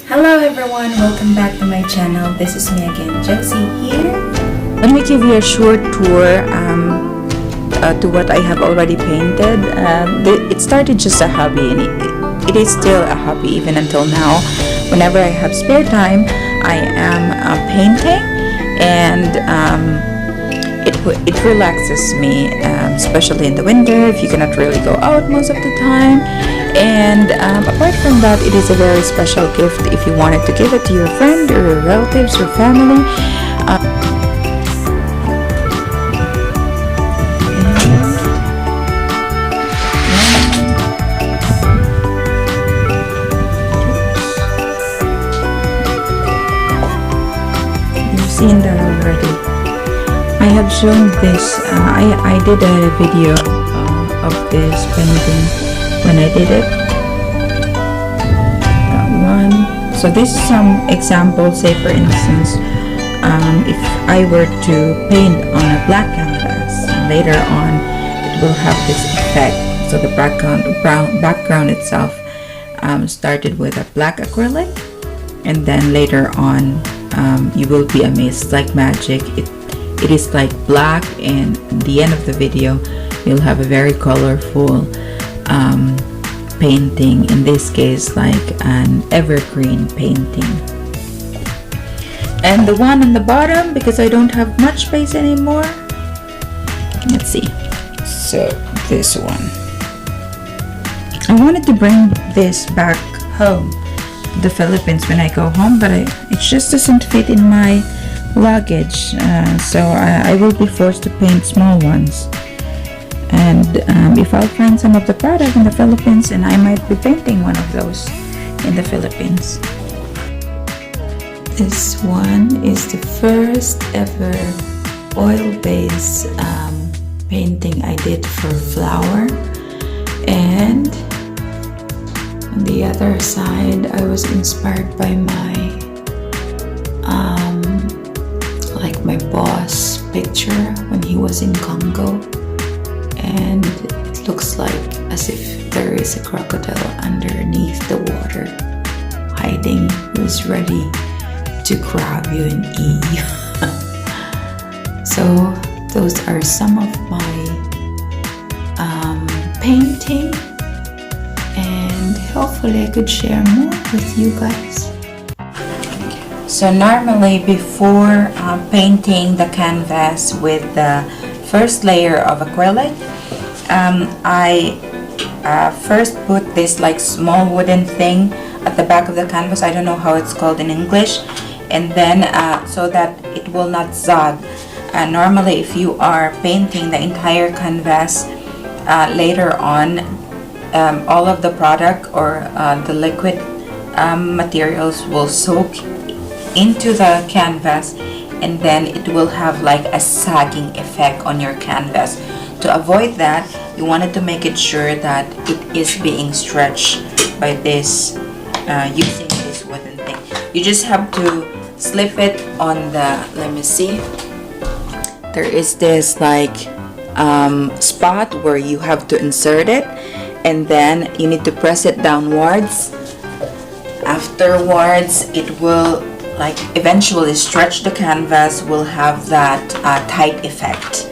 Hello everyone, welcome back to my channel. This is me again, Jocy here. Let me give you a short tour to what I have already painted. It started just a hobby, and it is still a hobby even until now. Whenever I have spare time, I am painting, and it relaxes me, especially in the winter if you cannot really go out most of the time. And apart from that, it is a very special gift if you wanted to give it to your friend or your relatives or family. You've seen that already. I have shown this. I did a video of this painting when I did it. That one. So this is some example. Say for instance, if I were to paint on a black canvas, later on it will have this effect. So the background itself started with a black acrylic, and then later on you will be amazed, like magic. It is like black, and at the end of the video you'll have a very colorful painting, in this case like an evergreen painting. And the one on the bottom, because I don't have much space anymore, let's see, so this one, I wanted to bring this back home to the Philippines when I go home, but it just doesn't fit in my luggage, so I will be forced to paint small ones. And if I'll find some of the product in the Philippines, and I might be painting one of those in the Philippines. This one is the first ever oil-based painting I did for flower, and on the other side I was inspired by my my boss picture when he was in Congo, and it looks like as if there is a crocodile underneath the water hiding, who's ready to grab you and eat you. So those are some of my painting, and hopefully I could share more with you guys. So normally before painting the canvas with the first layer of acrylic, I first put this like small wooden thing at the back of the canvas. I don't know how it's called in English. And then so that it will not zag. Normally if you are painting the entire canvas, later on all of the product or the liquid materials will soak into the canvas, and then it will have like a sagging effect on your canvas. To avoid that, you wanted to make it sure that it is being stretched by this using this wooden thing. You just have to slip it on the, let me see, there is this like spot where you have to insert it, and then you need to press it downwards. Afterwards it will like eventually stretch the canvas, will have that tight effect.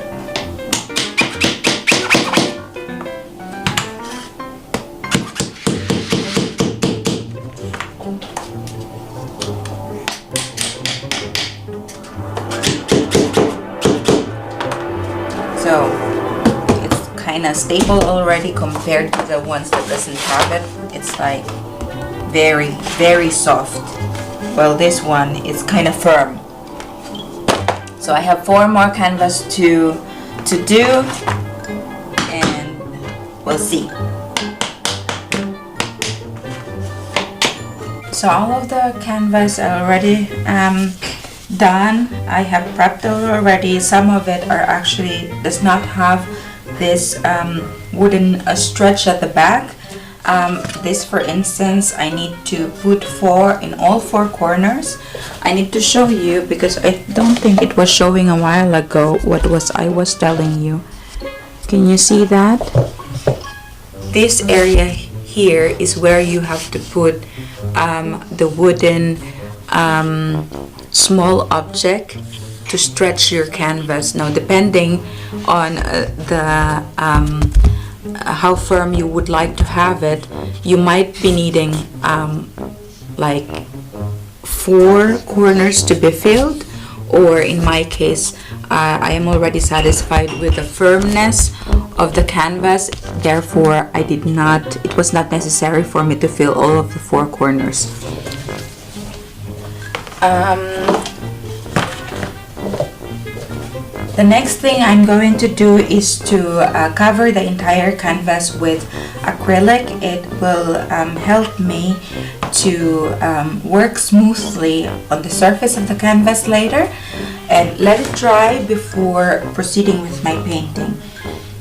So it's kind of stable already compared to the ones that doesn't have it. It's like very, very soft. Well, this one is kind of firm. So I have 4 more canvas to do, and we'll see. So all of the canvas are already done. I have prepped it already. Some of it are actually does not have this wooden stretch at the back. This for instance, I need to put 4 in all 4 corners. I need to show you because I don't think it was showing a while ago what I was telling you. Can you see that? This area here is where you have to put the wooden small object to stretch your canvas. Now, depending on the how firm you would like to have it, you might be needing like 4 corners to be filled, or in my case, I am already satisfied with the firmness of the canvas. Therefore, it was not necessary for me to fill all of the 4 corners. The next thing I'm going to do is to cover the entire canvas with acrylic. It will help me to work smoothly on the surface of the canvas later, and let it dry before proceeding with my painting.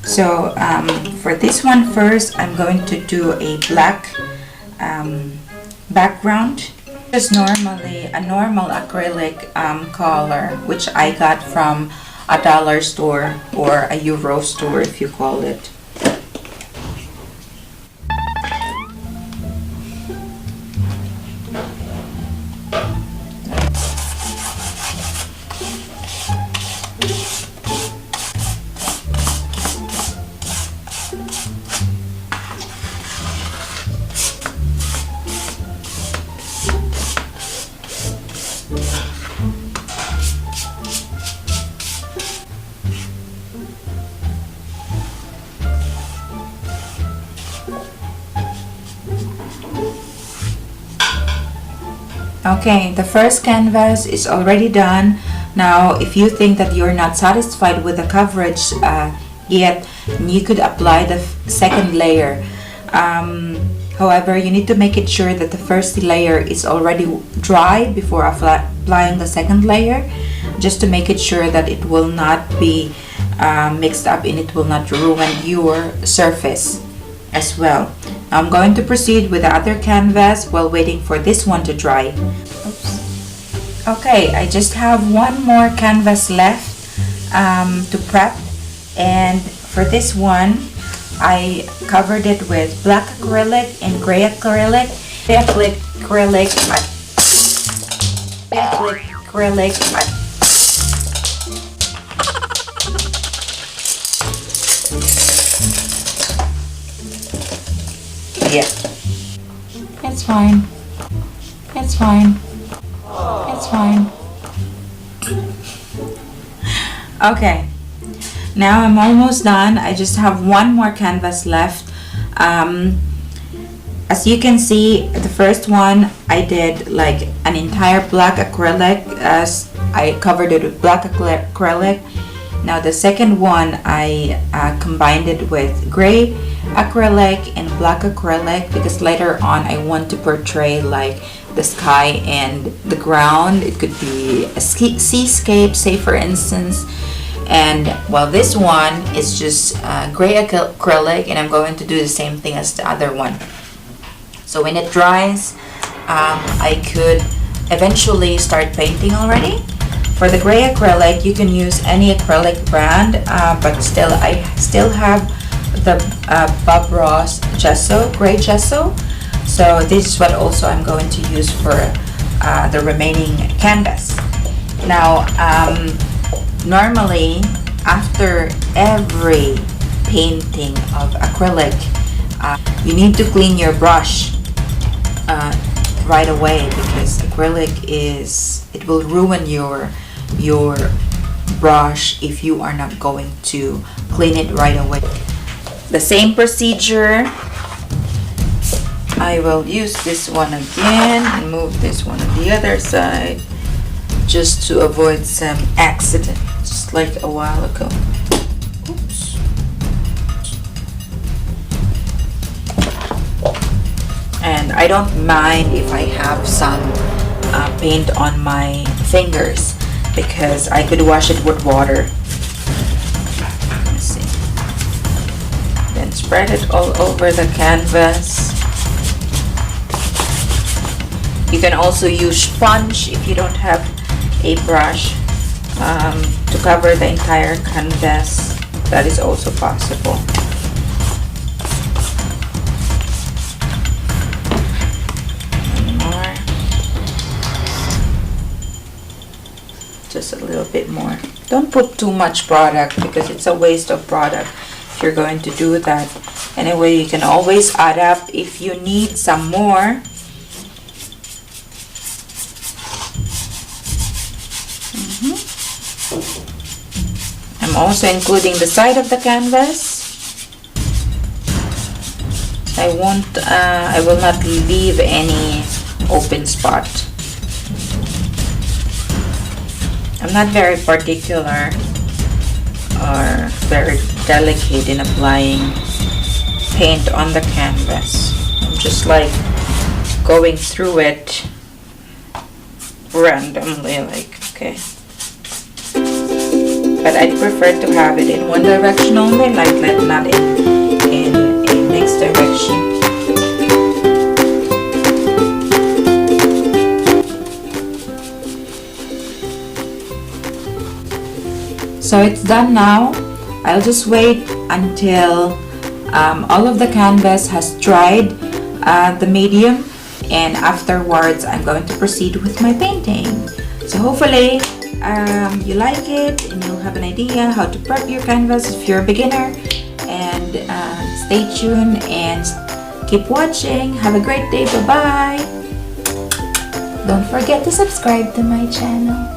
So for this one first, I'm going to do a black background. Just normally a normal acrylic color, which I got from a dollar store or a euro store, if you call it. Okay, the first canvas is already done. Now, if you think that you're not satisfied with the coverage yet, you could apply the second layer. However, you need to make it sure that the first layer is already dry before applying the second layer, just to make it sure that it will not be mixed up and it will not ruin your surface as well. I'm going to proceed with the other canvas while waiting for this one to dry. Oops. Okay, I just have one more canvas left to prep, and for this one I covered it with black acrylic and gray acrylic. Yeah, it's fine. It's fine. It's fine. Okay, now I'm almost done. I just have one more canvas left. As you can see, the first one I did like an entire black acrylic, as I covered it with black acrylic. Now the second one I combined it with gray acrylic and black acrylic, because later on I want to portray like the sky and the ground. It could be a seascape, say for instance. And well, this one is just gray acrylic, and I'm going to do the same thing as the other one. So when it dries, I could eventually start painting already. For the gray acrylic, you can use any acrylic brand, but still I still have the Bob Ross gesso, gray gesso. So this is what also I'm going to use for the remaining canvas. Now, normally after every painting of acrylic, you need to clean your brush right away, because acrylic it will ruin your brush if you are not going to clean it right away. The same procedure, I will use this one again and move this one on the other side, just to avoid some accident, just like a while ago. Oops. And I don't mind if I have some paint on my fingers, because I could wash it with water. Let's see. Then spread it all over the canvas. You can also use sponge if you don't have a brush to cover the entire canvas. That is also possible. just a little bit more. Don't put too much product because it's a waste of product if you're going to do that. Anyway, you can always add up if you need some more. I'm also including the side of the canvas. I will not leave any open spot. I'm not very particular or very delicate in applying paint on the canvas. I'm just like going through it randomly, like, okay. But I prefer to have it in one direction only, like not in next direction. So it's done now. I'll just wait until all of the canvas has dried the medium, and afterwards I'm going to proceed with my painting. So hopefully you like it and you'll have an idea how to prep your canvas if you're a beginner. And stay tuned and keep watching. Have a great day. Bye bye. Don't forget to subscribe to my channel.